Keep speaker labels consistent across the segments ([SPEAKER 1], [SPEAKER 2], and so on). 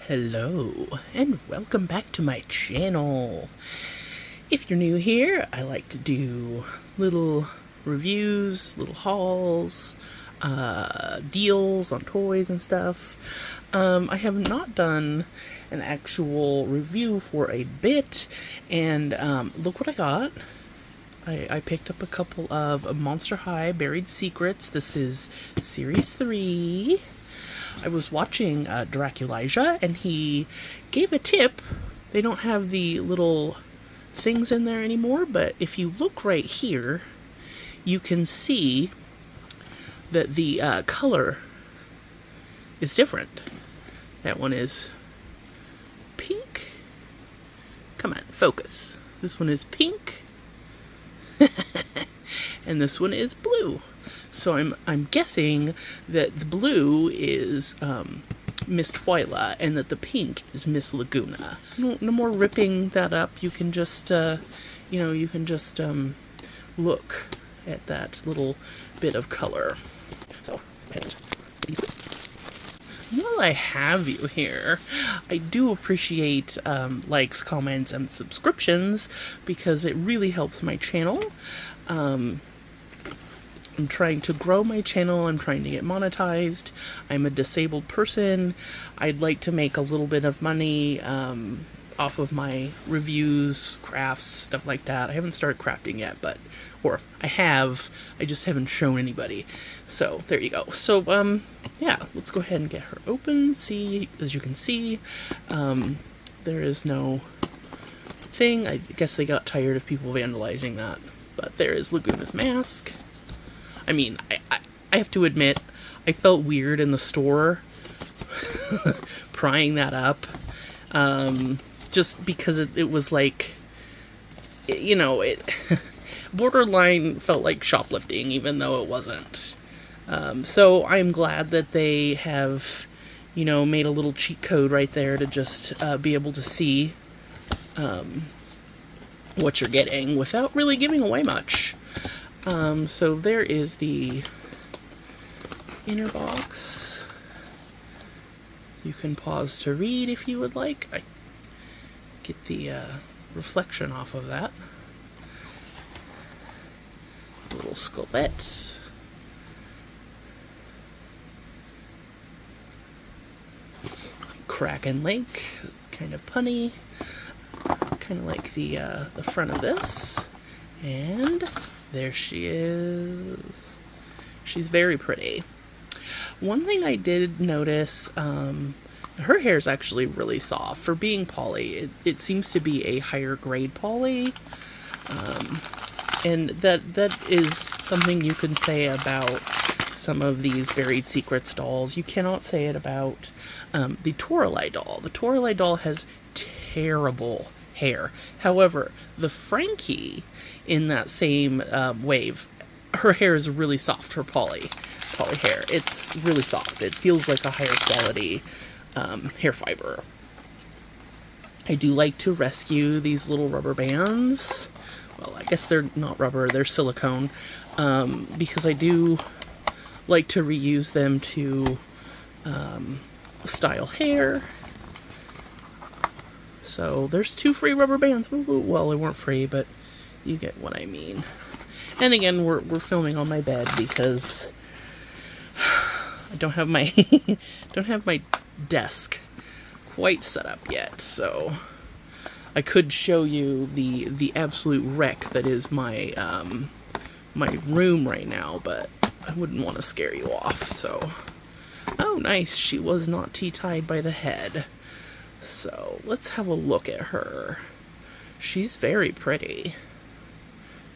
[SPEAKER 1] Hello, and welcome back to my channel. If you're new here, I like to do little reviews, little hauls, deals on toys and stuff. I have not done an actual review for a bit, and look what I got. I picked up a couple of Monster High Buried Secrets. This is Series 3. I was watching Draculasia, and he gave a tip. They don't have the little things in there anymore, but if you look right here, you can see that the color is different. That one is pink. Come on, focus. This one is pink. And this one is blue. So I'm guessing that the blue is Miss Twyla and that the pink is Miss Laguna. No more ripping that up. You can just look at that little bit of color. So, while I have you here, I do appreciate likes, comments, and subscriptions because it really helps my channel. I'm trying to grow my channel. I'm trying to get monetized. I'm a disabled person. I'd like to make a little bit of money off of my reviews, crafts, stuff like that. I haven't started crafting yet, or I have. I just haven't shown anybody. So there you go. So yeah, let's go ahead and get her open. See, as you can see, there is no thing. I guess they got tired of people vandalizing that. But there is Laguna's mask. I mean, I have to admit, I felt weird in the store prying that up. Just because it was like, it borderline felt like shoplifting, even though it wasn't. So I'm glad that they have, made a little cheat code right there to just be able to see what you're getting without really giving away much. So there is the inner box. You can pause to read if you would like. I get the reflection off of that. A little skullet. Kraken Lake. It's kind of punny. Kind of like the front of this. And there she is. She's very pretty. One thing I did notice, her hair is actually really soft. For being poly, it seems to be a higher grade poly. And that is something you can say about some of these Buried Secrets dolls. You cannot say it about the Toralei doll. The Toralei doll has terrible hair. However, the Frankie in that same wave, her hair is really soft for poly hair. It's really soft. It feels like a higher quality hair fiber. I do like to rescue these little rubber bands. Well, I guess they're not rubber, they're silicone, because I do like to reuse them to style hair. So there's 2 free rubber bands. Well, they weren't free, but you get what I mean. And again, we're filming on my bed because I don't have my desk quite set up yet. So I could show you the absolute wreck that is my my room right now, but I wouldn't want to scare you off. So, oh, nice. She was not tea-tied by the head. So let's have a look at her. She's very pretty.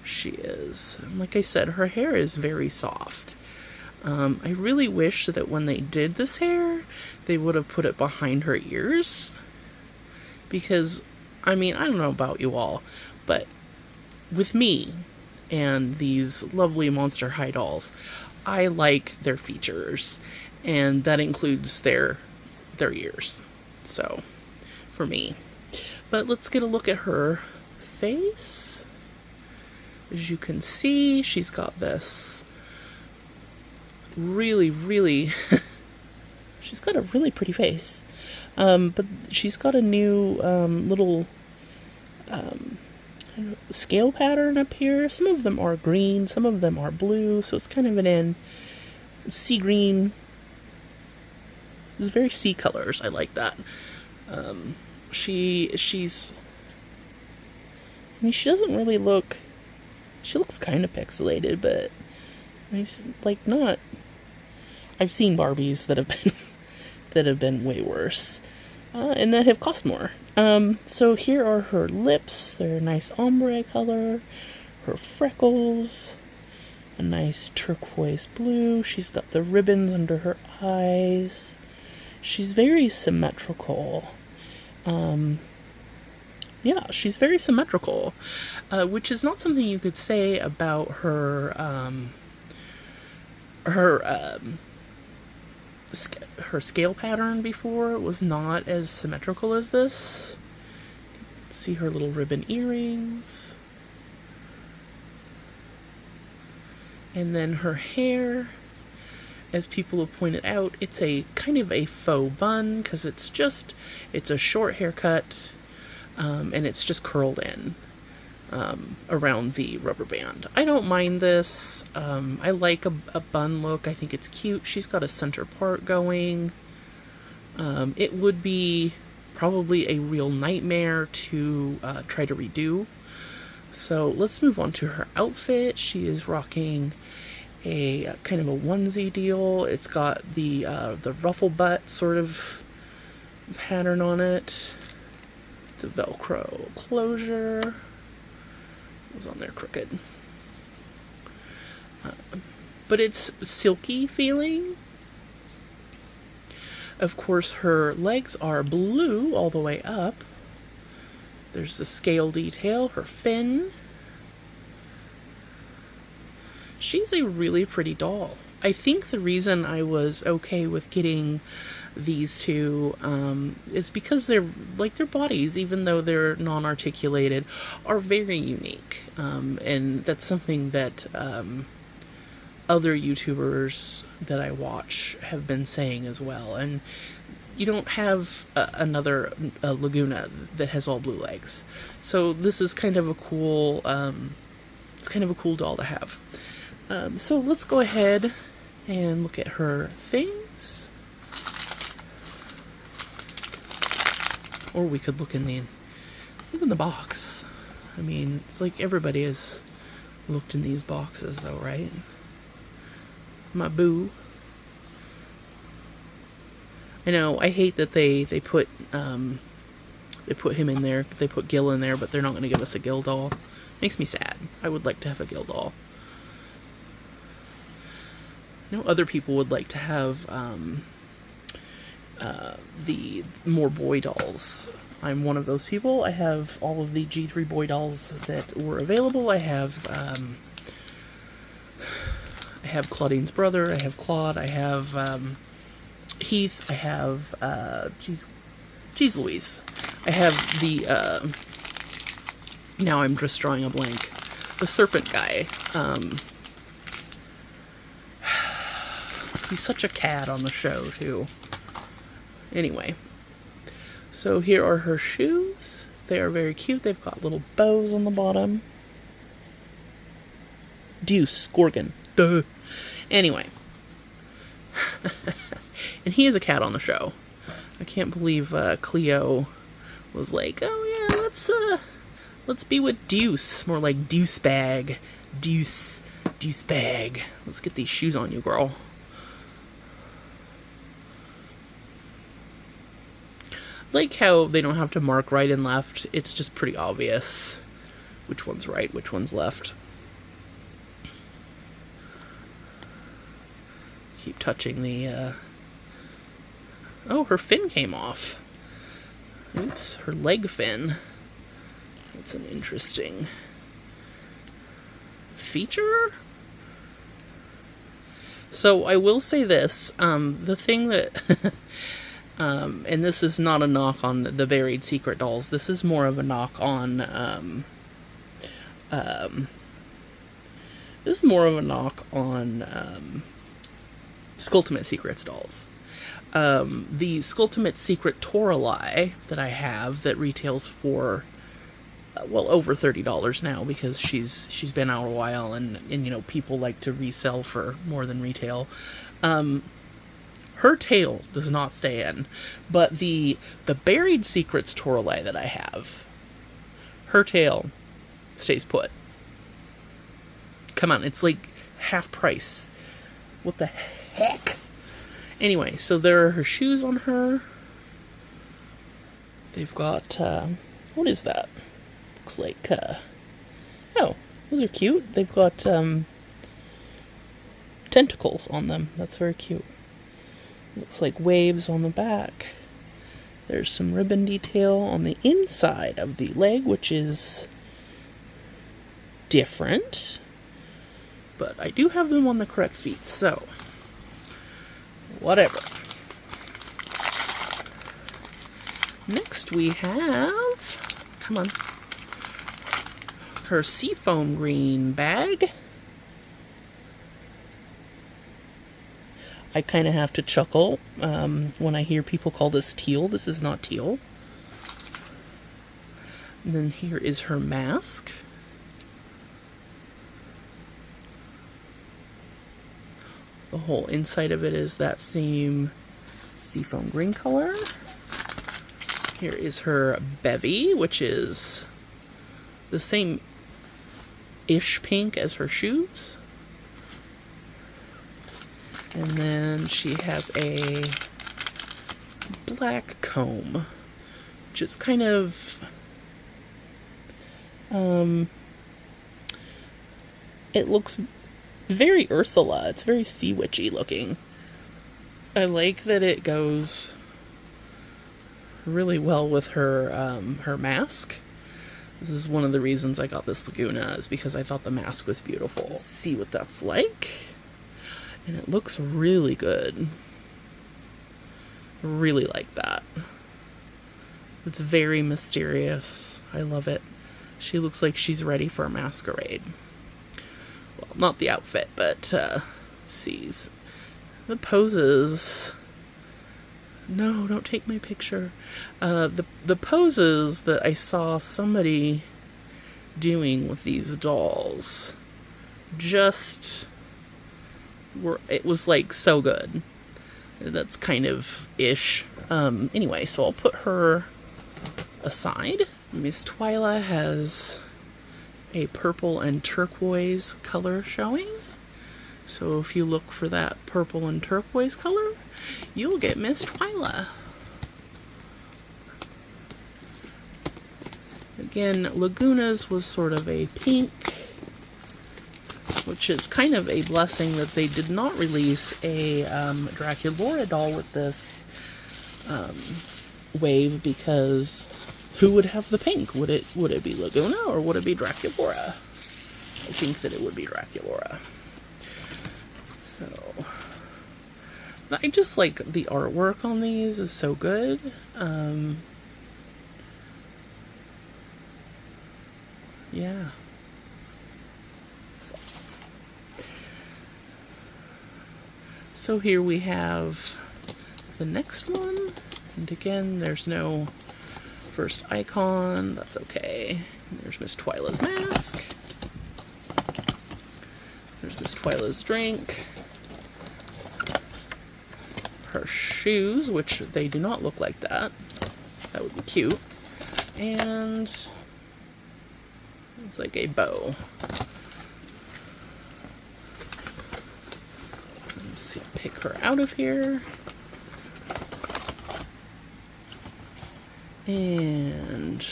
[SPEAKER 1] She is. And like I said, her hair is very soft. I really wish that when they did this hair, they would have put it behind her ears. Because, I mean, I don't know about you all, but with me and these lovely Monster High dolls, I like their features. And that includes their ears. So, for me. But let's get a look at her face. As you can see, she's got this really, really She's got a really pretty face. But she's got a new little scale pattern up here. Some of them are green, some of them are blue, so it's kind of an sea green. It's very sea colors. I like that. She's. I mean, she doesn't really look. She looks kind of pixelated, but it's like not. I've seen Barbies that have been way worse, and that have cost more. So here are her lips. They're a nice ombre color. Her freckles, a nice turquoise blue. She's got the ribbons under her eyes. She's very symmetrical. Yeah, she's very symmetrical, which is not something you could say about her scale pattern before. It was not as symmetrical as this. See her little ribbon earrings. And then her hair, as people have pointed out, it's a kind of a faux bun because it's a short haircut, and it's just curled in around the rubber band. I don't mind this. I like a bun look. I think it's cute. She's got a center part going. It would be probably a real nightmare to try to redo. So let's move on to her outfit. She is rocking a kind of a onesie deal. It's got the ruffle butt sort of pattern on it. The Velcro closure was on there crooked. But it's silky feeling. Of course, her legs are blue all the way up. There's the scale detail, her fin. She's a really pretty doll. I think the reason I was okay with getting these two is because their bodies, even though they're non-articulated, are very unique. And that's something that other YouTubers that I watch have been saying as well. And you don't have another Laguna that has all blue legs. So this is kind of a cool, it's kind of a cool doll to have. So let's go ahead and look at her things. Or we could look in the box. I mean, it's like everybody has looked in these boxes though, right? My boo. I know, I hate that they put him in there. They put Gil in there, but they're not going to give us a Gil doll. Makes me sad. I would like to have a Gil doll. I know other people would like to have the more boy dolls. I'm one of those people. I have all of the G3 boy dolls that were available. I have Claudine's brother. I have Claude. I have Heath. I have geez Louise. I have the now I'm just drawing a blank. The serpent guy. He's such a cad on the show too. Anyway, so here are her shoes. They are very cute. They've got little bows on the bottom. Deuce, Gorgon. Duh. Anyway. And he is a cat on the show. I can't believe Cleo was like, oh yeah, let's be with Deuce. More like Deuce bag. Deuce bag. Let's get these shoes on you, girl. Like how they don't have to mark right and left. It's just pretty obvious which one's right, which one's left. Keep touching the, oh, her fin came off. Oops, her leg fin. That's an interesting feature. So I will say this, the thing that... and this is not a knock on the Buried Secret dolls. This is more of a knock on, this is more of a knock on, Skulltimate Secrets dolls. The Skulltimate Secret Toralei that I have that retails for well over $30 now, because she's been out a while, and you know, people like to resell for more than retail. Her tail does not stay in, but the Buried Secrets Toralei that I have, her tail stays put. Come on, it's like half price. What the heck? Anyway, so there are her shoes on her. They've got, what is that? Looks like, oh, those are cute. They've got, tentacles on them. That's very cute. Looks like waves on the back. There's some ribbon detail on the inside of the leg, which is different. But I do have them on the correct feet, so whatever. Next we have, come on, her seafoam green bag. I kind of have to chuckle when I hear people call this teal. This is not teal. And then here is her mask. The whole inside of it is that same seafoam green color. Here is her bevy, which is the same-ish pink as her shoes. And then she has a black comb, which is kind of, it looks very Ursula. It's very sea witchy looking. I like that it goes really well with her her mask. This is one of the reasons I got this Laguna, is because I thought the mask was beautiful. Let's see what that's like. And it looks really good. Really like that. It's very mysterious. I love it. She looks like she's ready for a masquerade. Well, not the outfit, but see, the poses. No, don't take my picture. The poses that I saw somebody doing with these dolls, just were, it was like so good. That's kind of ish. Anyway, so I'll put her aside. Miss Twyla has a purple and turquoise color showing. So if you look for that purple and turquoise color, you'll get Miss Twyla. Again, Laguna's was sort of a pink, which is kind of a blessing that they did not release a Draculaura doll with this wave, because who would have the pink? Would it be Laguna or would it be Draculaura? I think that it would be Draculaura. So I just like the artwork on these is so good. Yeah. So here we have the next one, and again, there's no first icon. That's okay. There's Miss Twyla's mask. There's Miss Twyla's drink. Her shoes, which they do not look like that. That would be cute. And it's like a bow. Let's see, pick her out of here. And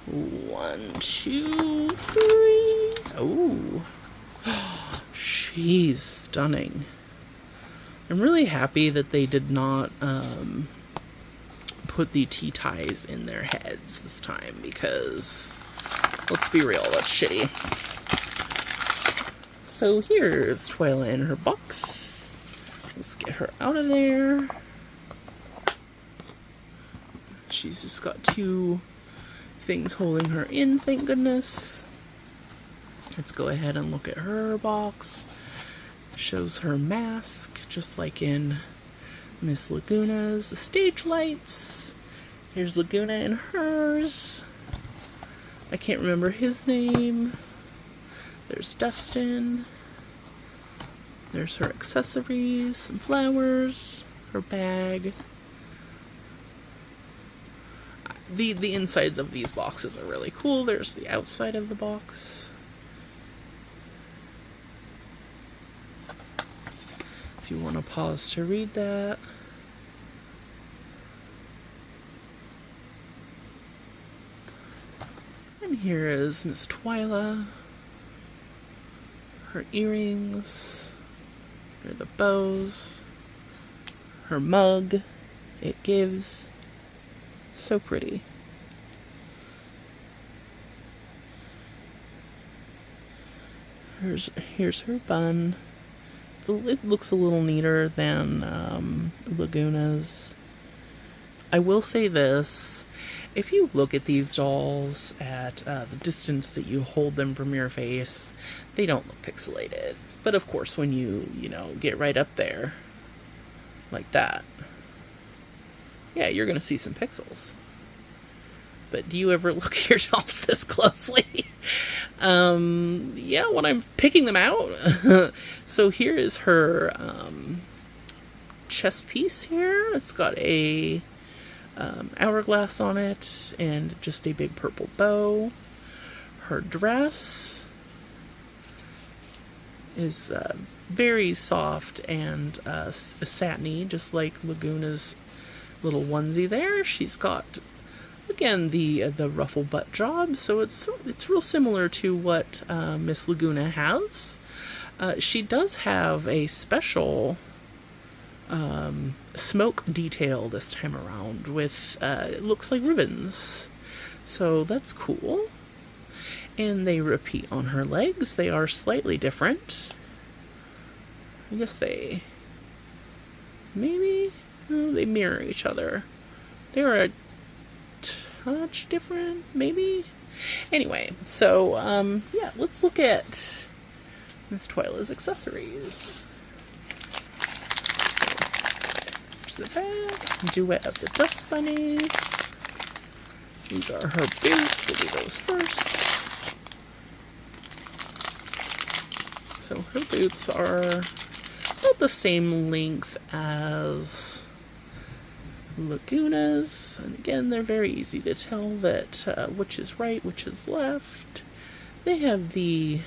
[SPEAKER 1] 1, 2, 3. Oh, she's stunning. I'm really happy that they did not put the tea ties in their heads this time, because let's be real, that's shitty. So here's Twyla in her box. Let's get her out of there. She's just got 2 things holding her in, thank goodness. Let's go ahead and look at her box. Shows her mask, just like in Miss Laguna's, the stage lights. Here's Laguna and hers. I can't remember his name. There's Dustin. There's her accessories, some flowers, her bag. The insides of these boxes are really cool. There's the outside of the box. If you want to pause to read that. And here is Miss Twyla. Her earrings. They're the bows. Her mug. It gives. So pretty. Here's her bun. It looks a little neater than Laguna's. I will say this. If you look at these dolls at the distance that you hold them from your face, they don't look pixelated. But of course, when you get right up there, like that, yeah, you're going to see some pixels. But do you ever look at your dolls this closely? Yeah, when I'm picking them out. So here is her chest piece here. It's got a hourglass on it and just a big purple bow. Her dress is very soft and satiny, just like Laguna's little onesie there. She's got, again, the ruffle butt job, so it's real similar to what Miss Laguna has. She does have a special smoke detail this time around with it looks like ribbons, so that's cool. And they repeat on her legs. They are slightly different. I guess they maybe they mirror each other. They're a touch different, maybe. Anyway, so yeah, let's look at Miss Twyla's accessories. So, here's the bag, duet of the dust bunnies. These are her boots. We'll do those first. So her boots are about the same length as Laguna's, and again, they're very easy to tell that which is right, which is left. They have the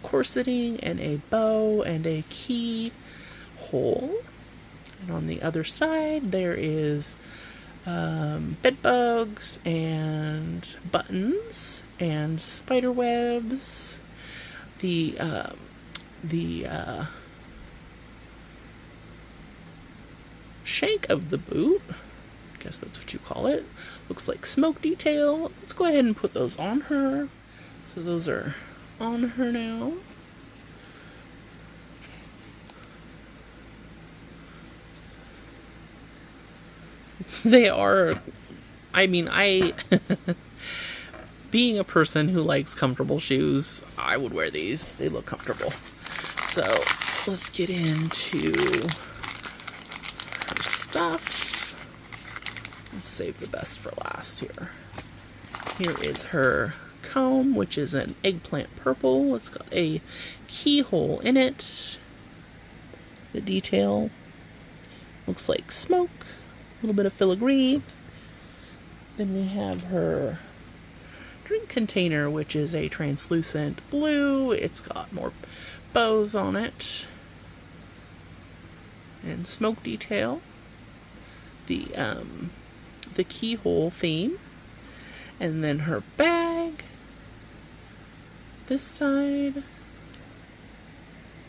[SPEAKER 1] corseting and a bow and a key hole. And on the other side, there is bed bugs and buttons and spider webs. The shank of the boot, I guess that's what you call it, looks like smoke detail. Let's go ahead and put those on her. So those are on her now. They are, I mean, being a person who likes comfortable shoes, I would wear these. They look comfortable. So let's get into her stuff. Let's save the best for last here. Here is her comb, which is an eggplant purple. It's got a keyhole in it. The detail looks like smoke, a little bit of filigree. Then we have her drink container, which is a translucent blue. It's got more bows on it and smoke detail. The keyhole theme, and then her bag. This side,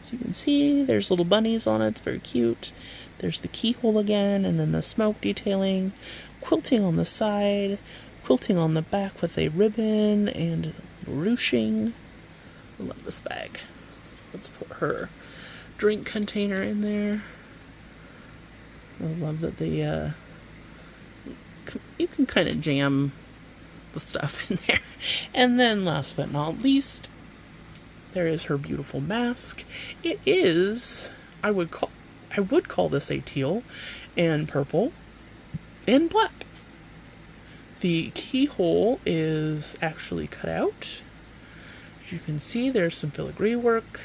[SPEAKER 1] as you can see, there's little bunnies on it. It's very cute. There's the keyhole again, and then the smoke detailing, quilting on the side, quilting on the back with a ribbon and ruching. I love this bag. Let's put her drink container in there. I love that you can kind of jam the stuff in there. And then last but not least, there is her beautiful mask. It is, I would I would call this a teal and purple and black. The keyhole is actually cut out. As you can see, there's some filigree work.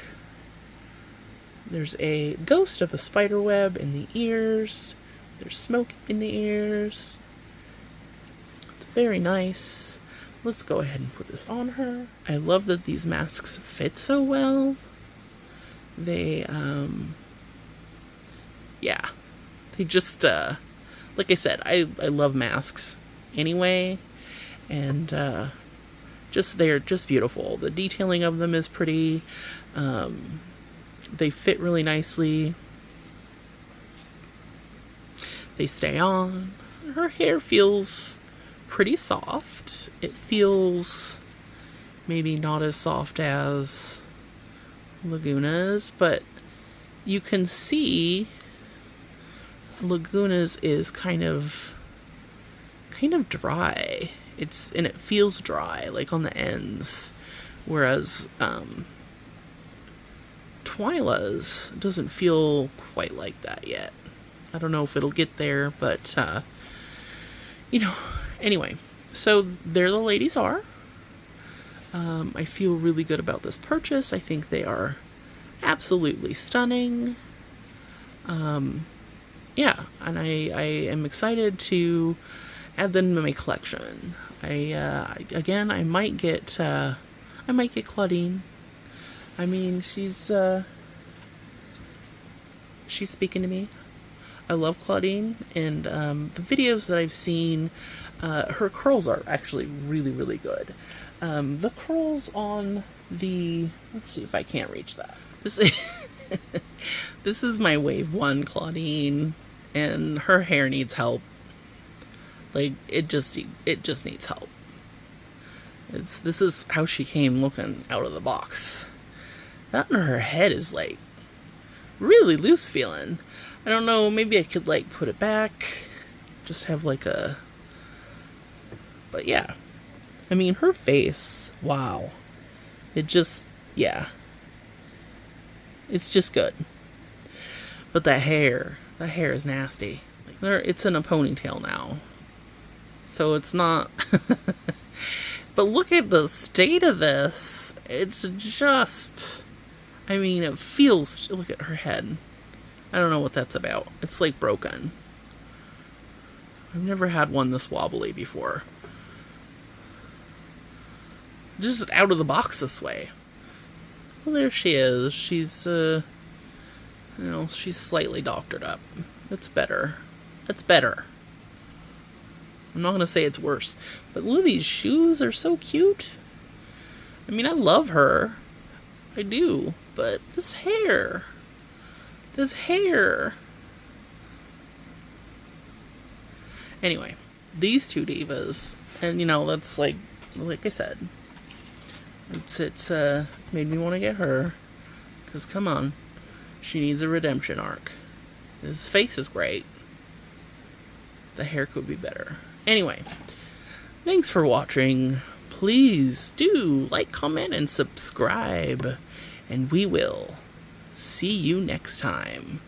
[SPEAKER 1] There's a ghost of a spider web in the ears. There's smoke in the ears. It's very nice. Let's go ahead and put this on her. I love that these masks fit so well. They, yeah. They just, like I said, I love masks anyway. And, they're just beautiful. The detailing of them is pretty. They fit really nicely. They stay on. Her hair feels pretty soft. It feels maybe not as soft as Laguna's, but you can see Laguna's is kind of dry. And it feels dry, like on the ends, whereas Twyla's doesn't feel quite like that yet. I don't know if it'll get there, but anyway, so there the ladies are. I feel really good about this purchase. I think they are absolutely stunning. Yeah, and I am excited to add them to my collection. I might get Claudine. I mean, she's speaking to me. I love Claudine, and the videos that I've seen, her curls are actually really, really good. The curls on the... Let's see if I can't reach that. This is my Wave 1 Claudine, and her hair needs help. Like, it just needs help. This is how she came looking out of the box. That in her head is, like, really loose feeling. I don't know, maybe I could, like, put it back. Just have, like, a... But, yeah. I mean, her face, wow. It just, yeah. It's just good. But that hair is nasty. Like, it's in a ponytail now. So it's not... But look at the state of this. It's just... I mean, it feels... Look at her head. I don't know what that's about. It's like broken. I've never had one this wobbly before. Just out of the box this way. So there she is. She's, she's slightly doctored up. It's better. It's better. I'm not going to say it's worse. But look, these shoes are so cute. I mean, I love her. I do. But this hair. This hair. Anyway, these two divas. And, that's like I said. It's made me want to get her. Because, come on. She needs a redemption arc. His face is great. The hair could be better. Anyway, thanks for watching. Please do like, comment, and subscribe. And we will see you next time.